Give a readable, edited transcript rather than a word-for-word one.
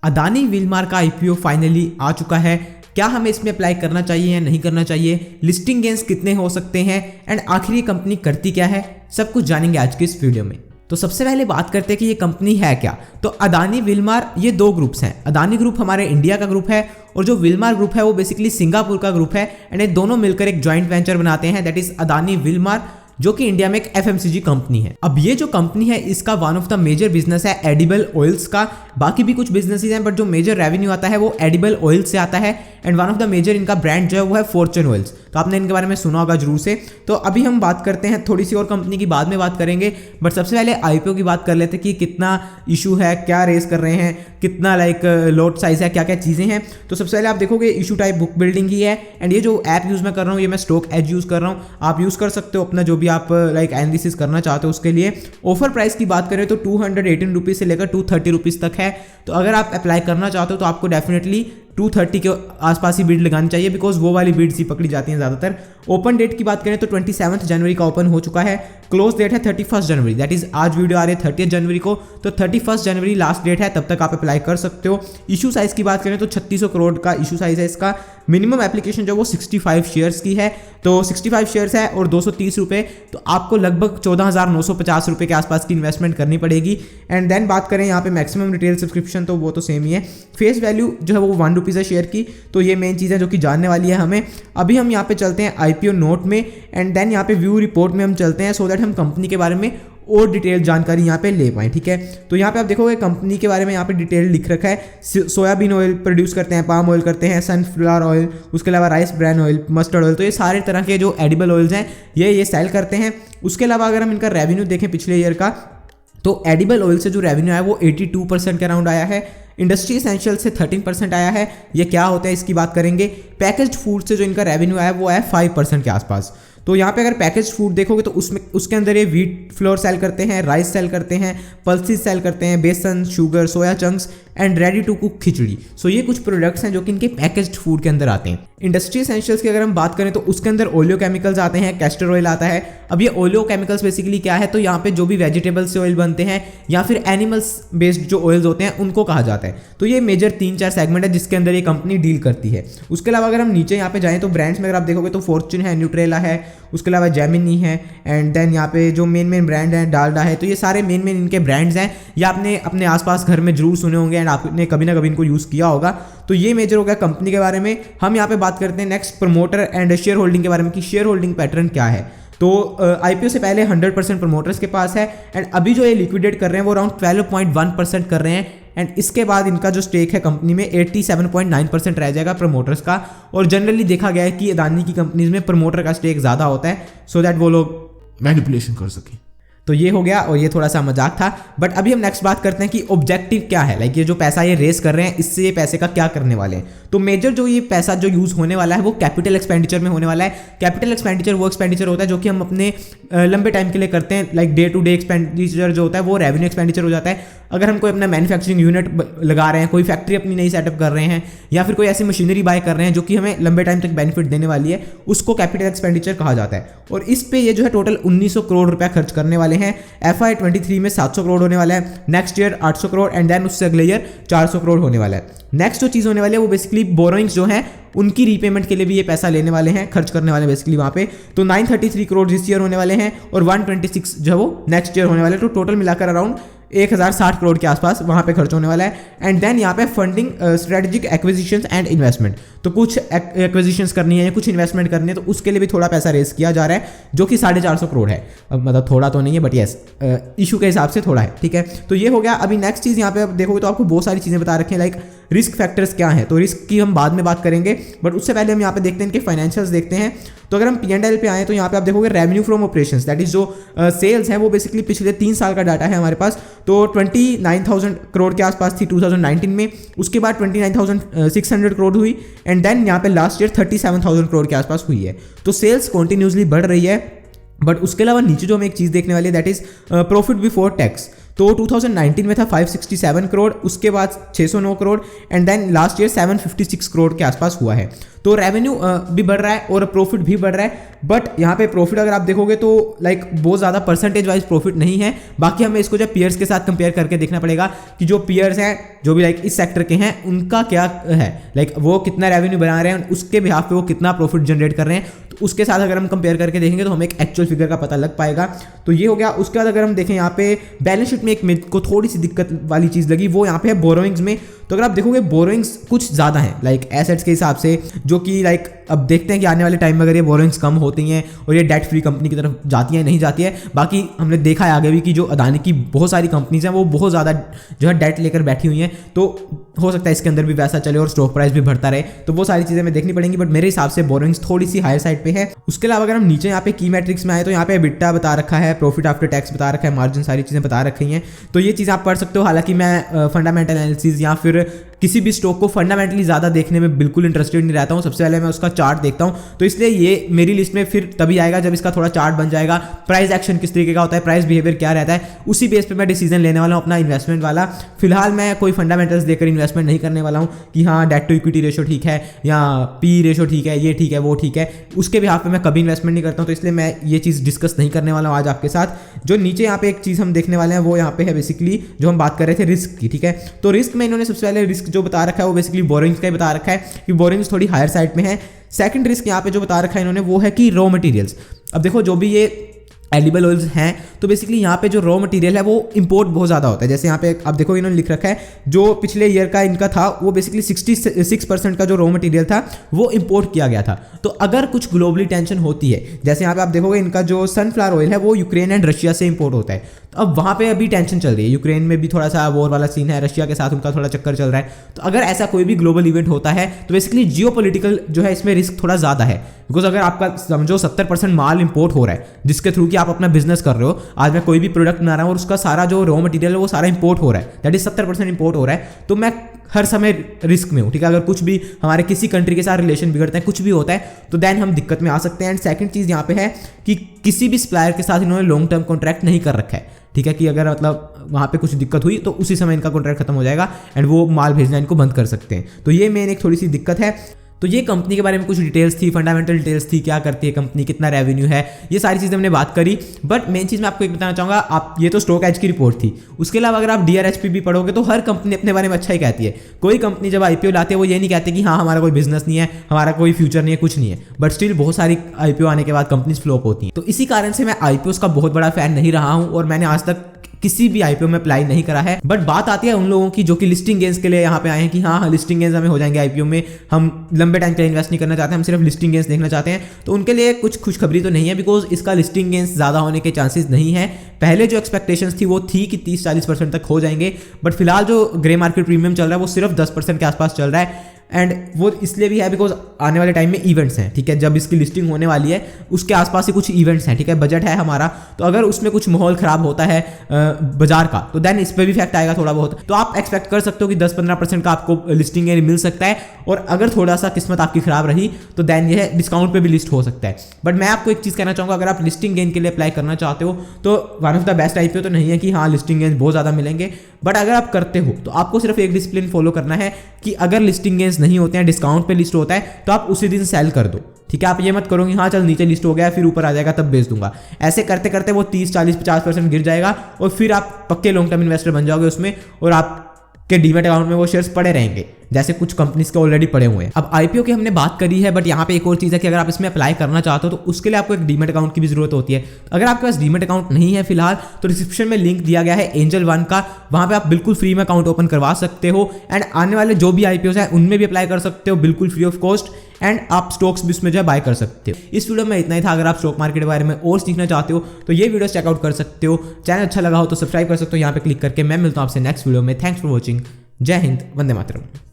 Adani Wilmar का IPO finally आ चुका है। क्या हमें इसमें अप्लाई करना चाहिए या नहीं करना चाहिए, लिस्टिंग गेन्स कितने हो सकते हैं एंड आखिर ये कंपनी करती क्या है, सब कुछ जानेंगे आज के इस वीडियो में। तो सबसे पहले बात करते हैं कि ये कंपनी है क्या। तो अदानी विलमार ये दो ग्रुप्स हैं। अदानी ग्रुप हमारे इंडिया का ग्रुप है और जो विलमार ग्रुप है वो बेसिकली सिंगापुर का ग्रुप है एंड ये दोनों मिलकर एक जॉइंट वेंचर बनाते हैं, दैट इज अदानी विलमार, जो कि इंडिया में एक एफएमसीजी कंपनी है। अब ये जो कंपनी है इसका one of the major business है एडिबल ऑयल्स का। बाकी भी कुछ बिजनेसेस हैं बट जो मेजर रेवेन्यू आता है वो एडिबल ऑयल से आता है and one of the major इनका ब्रांड जो है वो है फॉर्च्यून ऑयल्स। तो आपने इनके बारे में सुना होगा जरूर से। तो अभी हम बात करते हैं, थोड़ी सी और कंपनी की बाद में बात करेंगे, बट सबसे पहले आईपीओ की बात कर लेते हैं कि कितना इशू है, क्या रेस कर रहे हैं, कितना लॉट साइज है, क्या क्या चीज़ें हैं। तो सबसे पहले आप देखोगे इशू टाइप बुक बिल्डिंग ही है एंड ये जो ऐप यूज़ मैं कर रहा हूँ ये मैं स्टॉक एज यूज़ कर रहा हूँ। आप यूज़ कर सकते हो अपना जो भी आप एनालिसिस करना चाहते हो उसके लिए। ऑफर प्राइस की बात करें तो 218 रुपीज़ से लेकर 230 रुपीज़ तक है। तो अगर आप अप्लाई करना चाहते हो तो आपको डेफिनेटली 230 के आसपास ही बीड लगानी चाहिए, बिकॉज वो वाली बीड्स ही पकड़ी जाती हैं ज़्यादातर। ओपन डेट की बात करें तो 27 जनवरी का ओपन हो चुका है। क्लोज डेट है 31 जनवरी, दैट इज आज वीडियो आ रही है 30 जनवरी को, तो 31 जनवरी लास्ट डेट है, तब तक आप अप्लाई कर सकते हो। इशू साइज की बात करें तो 3600 करोड़ का इशू साइज है इसका। मिनिमम एप्लीकेशन जो वो 65 शेयर्स की है, तो 65 शेयर्स है और 230 रुपये, तो आपको लगभग 14,950 रुपये के आसपास की इन्वेस्टमेंट करनी पड़ेगी। एंड देन बात करें यहाँ पे मैक्सिमम रिटेल सब्सक्रिप्शन तो वो तो सेम ही है। फेस वैल्यू जो है वो 1 रुपीज़ है शेयर की। तो ये मेन चीज़ है जो कि जानने वाली है हमें। अभी हम यहाँ पे चलते हैं आईपीओ नोट में एंड देन यहाँ पे व्यू रिपोर्ट में हम चलते हैं, सो दैट हम कंपनी के बारे में और डिटेल जानकारी यहाँ पे ले पाएँ, ठीक है। तो यहाँ पे आप देखोगे कंपनी के बारे में यहाँ पे डिटेल लिख रखा है। सोयाबीन ऑयल प्रोड्यूस करते हैं, पाम ऑयल करते हैं, सनफ्लावर ऑयल, उसके अलावा rice bran oil, mustard oil, तो ये सारे तरह के जो एडिबल ऑयल्स हैं ये सेल करते हैं। उसके अलावा अगर हम इनका रेवेन्यू देखें पिछले ईयर का, तो एडिबल ऑयल से जो रेवेन्यू आया वो 82% के अराउंड आया है। इंडस्ट्री एसेंशियल से 13% आया है। ये क्या होता है इसकी बात करेंगे। पैकेज्ड फूड से जो इनका रेवेन्यू आया वो आया 5% के आसपास। तो यहाँ पे अगर पैकेज फूड देखोगे तो उसके अंदर ये व्हीट फ्लोर सेल करते हैं, राइस सेल करते हैं, पल्सेस सेल करते हैं, बेसन, sugar, soya chunks and ready to cook khichdi. So ये कुछ प्रोडक्ट्स हैं जो कि इनके पैकेज्ड फूड के अंदर आते हैं। इंडस्ट्री एसेंशियल्स की अगर हम बात करें तो उसके अंदर ओलियो केमिकल्स आते हैं, कैस्टर ऑयल आता है। अब ये ओलियो केमिकल्स बेसिकली क्या है, तो यहाँ पे जो भी वेजिटेबल्स से ऑयल बनते हैं या फिर एनिमल्स बेस्ड जो ऑयल्स होते हैं उनको कहा जाता है। तो ये मेजर 3-4 सेगमेंट है जिसके अंदर ये कंपनी डील करती है। उसके अलावा अगर हम नीचे यहाँ पे जाएँ तो ब्रांड्स में अगर आप देखोगे तो फॉर्च्यून है, न्यूट्रेला है, उसके अलावा जेमिनी है एंड देन यहाँ पे जो मेन ब्रांड है डालडा है। तो ये सारे मेन इनके ब्रांड्स हैं, या आपने अपने आसपास घर में जरूर सुने होंगे एंड आपने कभी ना कभी इनको यूज़ किया होगा। तो ये मेजर हो गया कंपनी के बारे में। हम यहाँ पे बात करते हैं next promoter and share holding के बारे में कि शेयर होल्डिंग पैटर्न क्या है। तो आईपीओ से पहले 100% प्रमोटर्स के पास है एंड अभी जो ये लिक्विडेट कर रहे हैं वो अराउंड 12.1% कर रहे हैं एंड इसके बाद इनका जो स्टेक है कंपनी में 87.9% रह जाएगा प्रमोटर्स का। और जनरली देखा गया है कि अदानी की कंपनीज में प्रमोटर का स्टेक ज़्यादा होता है, सो दैट वो लोग मैनिपुलेशन कर सकें। तो ये हो गया और ये थोड़ा सा मजाक था। बट अभी हम नेक्स्ट बात करते हैं कि ऑब्जेक्टिव क्या है, लाइक ये जो पैसा ये रेस कर रहे हैं इससे ये पैसे का क्या करने वाले हैं। तो मेजर जो ये पैसा जो यूज़ होने वाला है वो कैपिटल एक्सपेंडिचर में होने वाला है। कैपिटल एक्सपेंडिचर वो एक्सपेंडिचर होता है जो कि हम अपने लंबे टाइम के लिए करते हैं, like day to day expenditure जो होता है वो रेवेन्यू एक्सपेंडिचर हो जाता है। अगर हम कोई अपना मैन्युफैक्चरिंग यूनिट लगा रहे हैं, कोई फैक्ट्री अपनी नई सेटअप कर रहे हैं या फिर कोई ऐसी मशीनरी बाय कर रहे हैं जो कि हमें लंबे टाइम तक बेनिफिट देने वाली है, उसको कैपिटल एक्सपेंडिचर कहा जाता है। और इस पे ये जो है टोटल 1900 करोड़ रुपया खर्च करने वाले हैं। FY23 में 700 करोड़ होने वाला है, next year 800 crore and then उससे अगले ईयर 400 करोड़ होने वाला है। नेक्स्ट जो चीज़ होने वाली है वो बेसिकली बोरोइंग्स जो हैं उनकी रीपेमेंट के लिए भी ये पैसा लेने वाले हैं, खर्च करने वाले हैं बेसिकली वहाँ पे। तो 933 करोड़ दिस ईयर होने वाले हैं और 126 जो है वो नेक्स्ट ईयर होने वाले हैं। तो टोटल मिलाकर अराउंड 1060 करोड़ के आसपास वहाँ पे खर्च होने वाला है। एंड देन यहाँ पे funding strategic acquisitions and investment, तो कुछ एक्विजिशंस करनी है या कुछ इन्वेस्टमेंट करनी है तो उसके लिए भी थोड़ा पैसा रेस किया जा रहा है जो कि 450 करोड़ है। मतलब थोड़ा तो नहीं है बट येस इशू के हिसाब से थोड़ा है, ठीक है। तो ये हो गया। अभी नेक्स्ट चीज़ यहाँ पे आप देखोगे तो आपको बहुत सारी चीज़ें बता रखी हैं, लाइक रिस्क फैक्टर्स क्या हैं। तो रिस्क की हम बाद में बात करेंगे बट उससे पहले हम यहाँ पे देखते हैं इनके फाइनेंशियल्स देखते हैं। तो अगर हम P&L पे आए तो यहाँ पे आप देखोगे revenue from operations, that is जो सेल्स है वो बेसिकली पिछले 3 साल का डाटा है हमारे पास। तो 29,000 करोड़ के आसपास थी 2019 में, उसके बाद 29,600 करोड़ हुई एंड देन यहाँ पे लास्ट ईयर 37,000 करोड़ के आसपास हुई है। तो सेल्स कॉन्टिन्यूसली बढ़ रही है। बट उसके अलावा नीचे जो हम एक चीज़ देखने वाली है that is profit before tax. तो 2019 में था 567 करोड़, उसके बाद 609 crore and then last year 756 crore के आसपास हुआ है। तो रेवेन्यू भी बढ़ रहा है और प्रॉफिट भी बढ़ रहा है, बट यहाँ पे प्रॉफिट अगर आप देखोगे तो लाइक बहुत ज़्यादा परसेंटेज वाइज प्रॉफिट नहीं है। बाकी हमें इसको जब पीयर्स के साथ कंपेयर करके देखना पड़ेगा कि जो पीयर्स हैं जो भी लाइक इस सेक्टर के हैं उनका क्या है, लाइक वो कितना रेवेन्यू बना रहे हैं, उसके बिहाफ पे वो कितना प्रॉफिट जनरेट कर रहे हैं, तो उसके साथ अगर हम कंपेयर करके देखेंगे तो हमें एक एक्चुअल फिगर का पता लग पाएगा। तो ये हो गया। उसके बाद अगर हम देखें यहाँ पे बैलेंस शीट में एक मेरे को थोड़ी सी दिक्कत वाली चीज़ लगी, वो यहाँ पे है बोरोइंग्स में। तो अगर आप देखोगे बोरोइंग्स कुछ ज़्यादा हैं लाइक एसेट्स के हिसाब से, जो कि लाइक अब देखते हैं कि आने वाले टाइम में अगर ये बोरोइंग्स कम होती हैं और ये डेट फ्री कंपनी की तरफ जाती है नहीं जाती है। बाकी हमने देखा है आगे भी कि जो अदानी की बहुत सारी कंपनीज हैं वो बहुत ज़्यादा जो है डेट लेकर बैठी हुई हैं, तो हो सकता है इसके अंदर भी वैसा चले और स्टॉक प्राइस भी बढ़ता रहे। तो वो सारी चीज़ें हमें देखनी पड़ेंगी, बट मेरे हिसाब से बोरोइंग्स थोड़ी सी हायर साइड पे है। उसके अलावा अगर हम नीचे यहाँ पे की मैट्रिक्स में आए तो यहाँ पे EBITDA बता रखा है, प्रॉफिट आफ्टर टैक्स बता रखा है, मार्जिन, सारी चीज़ें बता रखी हैं। तो ये चीज़ आप पढ़ सकते हो। हालांकि मैं फंडामेंटल एनालिसिस या फिर किसी भी स्टॉक को फंडामेंटली ज़्यादा देखने में बिल्कुल इंटरेस्टेड नहीं रहता हूँ। सबसे पहले मैं उसका चार्ट देखता हूँ, तो इसलिए ये मेरी लिस्ट में फिर तभी आएगा जब इसका थोड़ा चार्ट बन जाएगा, प्राइस एक्शन किस तरीके का होता है, प्राइस बिहेवियर क्या रहता है, उसी बेस पे मैं डिसीजन लेने वाला हूँ अपना इन्वेस्टमेंट वाला। फिलहाल मैं कोई फंडामेंटल्स देकर इन्वेस्टमेंट नहीं करने वाला हूँ कि हाँ डेट टू इक्विटी रेशो ठीक है या पी रेशो ठीक है, ये ठीक है, वो ठीक है, उसके बिहाफ पे मैं कभी इन्वेस्टमेंट नहीं करता हूँ। तो इसलिए मैं ये चीज़ डिस्कस नहीं करने वाला हूँ आज आपके साथ। जो नीचे यहाँ पे एक चीज़ हम देखने वाले हैं वो यहाँ पे है बेसिकली जो हम बात कर रहे थे रिस्क की, ठीक है। तो रिस्क में इन्होंने सबसे पहले रिस्क जो बता रखा है वो बेसिकली बोरिंग्स का ही बता रखा है कि बोरिंग्स थोड़ी हायर साइड में है। सेकंड रिस्क यहाँ पे जो बता रखा है इन्होंने वो है कि रॉ मटेरियल्स। अब देखो जो भी ये एडिबल ऑयल्स हैं तो बेसिकली यहाँ पे जो रॉ मटेरियल है वो इंपोर्ट बहुत ज़्यादा होता है। जैसे यहाँ पे आप देखो इन्होंने लिख रखा है जो पिछले ईयर का इनका था वो बेसिकली 66% का जो रॉ मटेरियल था वो इंपोर्ट किया गया था। तो अगर कुछ ग्लोबली टेंशन होती है, जैसे यहाँ पे आप देखोगे इनका जो सनफ्लावर ऑयल है वो यूक्रेन एंड रशिया से इंपोर्ट होता है, तो अब वहाँ पे अभी टेंशन चल रही है, यूक्रेन में भी थोड़ा सा वॉर वाला सीन है, रशिया के साथ उनका थोड़ा चक्कर चल रहा है। तो अगर ऐसा कोई भी ग्लोबल इवेंट होता है तो बेसिकली जियोपॉलिटिकल जो है इसमें रिस्क थोड़ा ज़्यादा है। बिकॉज अगर आपका समझो 70% माल इंपोर्ट हो रहा है जिसके थ्रू कि आप अपना बिजनेस कर रहे हो, आज मैं कोई भी प्रोडक्ट बना रहा हूँ और उसका सारा जो रॉ मटेरियल है वो सारा इंपोर्ट हो रहा है, दैट इज 70% इंपोर्ट हो रहा है, तो मैं हर समय रिस्क में हूँ, ठीक है। अगर कुछ भी हमारे किसी कंट्री के साथ रिलेशन बिगड़ता है, कुछ भी होता है, तो देन हम दिक्कत में आ सकते हैं। एंड सेकंड चीज़ यहाँ पे है कि किसी भी सप्लायर के साथ इन्होंने लॉन्ग टर्म कॉन्ट्रैक्ट नहीं कर रखा है, ठीक है, कि अगर मतलब वहाँ पे कुछ दिक्कत हुई तो उसी समय इनका कॉन्ट्रैक्ट खत्म हो जाएगा एंड वो माल भेजना इनको बंद कर सकते हैं। तो ये मेन एक थोड़ी सी दिक्कत है। तो ये कंपनी के बारे में कुछ डिटेल्स थी, फंडामेंटल डिटेल्स थी, क्या करती है कंपनी, कितना रेवेन्यू है, ये सारी चीज़ें हमने बात करी। बट मेन चीज़ मैं आपको एक बताना चाहूँगा, आप ये तो स्टॉक एज की रिपोर्ट थी, उसके अलावा अगर आप DRHP भी पढ़ोगे तो हर कंपनी अपने बारे में अच्छा ही कहती है। कोई कंपनी जब IPO लाती है वो ये नहीं कहते कि हाँ हमारा कोई बिजनेस नहीं है, हमारा कोई फ्यूचर नहीं है, कुछ नहीं है, बट स्टिल बहुत सारी IPO आने के बाद कंपनीज फ्लॉप होती हैं। तो इसी कारण से मैं IPOs का बहुत बड़ा फैन नहीं रहा हूँ और मैंने आज तक किसी भी IPO में अप्लाई नहीं करा है। बट बात आती है उन लोगों की जो कि लिस्टिंग गेन्स के लिए यहाँ पे आए हैं कि हाँ लिस्टिंग गेन्स हमें हो जाएंगे IPO में, हम लंबे टाइम के लिए इन्वेस्ट नहीं करना चाहते, हम सिर्फ लिस्टिंग गेन्स देखना चाहते हैं। तो उनके लिए कुछ खुशखबरी तो नहीं है, बिकॉज इसका लिस्टिंग गेन्स ज़्यादा होने के चांसेस नहीं है। पहले जो एक्सपेक्टेशंस थी वो थी कि 30-40% तक हो जाएंगे, बट फिलहाल जो ग्रे मार्केट प्रीमियम चल रहा है वो सिर्फ 10% के आसपास चल रहा है। एंड वो इसलिए भी है बिकॉज आने वाले टाइम में इवेंट्स हैं, ठीक है, जब इसकी लिस्टिंग होने वाली है उसके आसपास ही कुछ इवेंट्स हैं, ठीक है, बजट है हमारा, तो अगर उसमें कुछ माहौल खराब होता है बाजार का तो देन इस पर भी इफेक्ट आएगा थोड़ा बहुत। तो आप एक्सपेक्ट कर सकते हो कि 10-15% का आपको लिस्टिंग गेन मिल सकता है, और अगर थोड़ा सा किस्मत आपकी खराब रही तो देन यह डिस्काउंट पे भी लिस्ट हो सकता है। बट मैं आपको एक चीज़ कहना चाहूँगा, अगर आप लिस्टिंग गेन के लिए अप्लाई करना चाहते हो तो one of the best IPO तो नहीं है कि हाँ लिस्टिंग गेन बहुत ज़्यादा मिलेंगे, बट अगर आप करते हो तो आपको सिर्फ एक डिसिप्लिन फॉलो करना है कि अगर लिस्टिंग गेन्स नहीं होते हैं, डिस्काउंट पे लिस्ट होता है, तो आप उसी दिन सेल कर दो, ठीक है। आप ये मत करो कि हाँ चल नीचे लिस्ट हो गया फिर ऊपर आ जाएगा तब बेच दूंगा, ऐसे करते करते वो 30-40-50% गिर जाएगा और फिर आप पक्के लॉन्ग टर्म इन्वेस्टर बन जाओगे उसमें, और आपके डीमैट अकाउंट में वो शेयर्स पड़े रहेंगे जैसे कुछ कंपनीज के ऑलरेडी पड़े हुए हैं। अब IPO की हमने बात करी है, बट यहाँ पे एक और चीज़ है कि अगर आप इसमें अप्लाई करना चाहते हो तो उसके लिए आपको एक डीमैट अकाउंट की भी जरूरत होती है। अगर आपके पास डीमैट अकाउंट नहीं है फिलहाल तो डिस्क्रिप्शन में लिंक दिया गया है एंजल वन का, वहाँ पे आप बिल्कुल फ्री में अकाउंट ओपन करवा सकते हो एंड आने वाले जो भी IPOs हैं उनमें भी अप्लाई कर सकते हो बिल्कुल फ्री ऑफ कॉस्ट, एंड आप स्टॉक्स भी उसमें जो है बाय कर सकते हो। इस वीडियो में इतना ही था। अगर आप स्टॉक मार्केट के बारे में और सीखना चाहते हो तो ये वीडियो चेकआउट कर सकते हो। चैनल अच्छा लगा हो तो सब्सक्राइब कर सकते हो यहाँ पे क्लिक करके। मैं मिलता हूँ आपसे नेक्स्ट वीडियो में। Thanks for watching. जय हिंद, वंदे मातरम।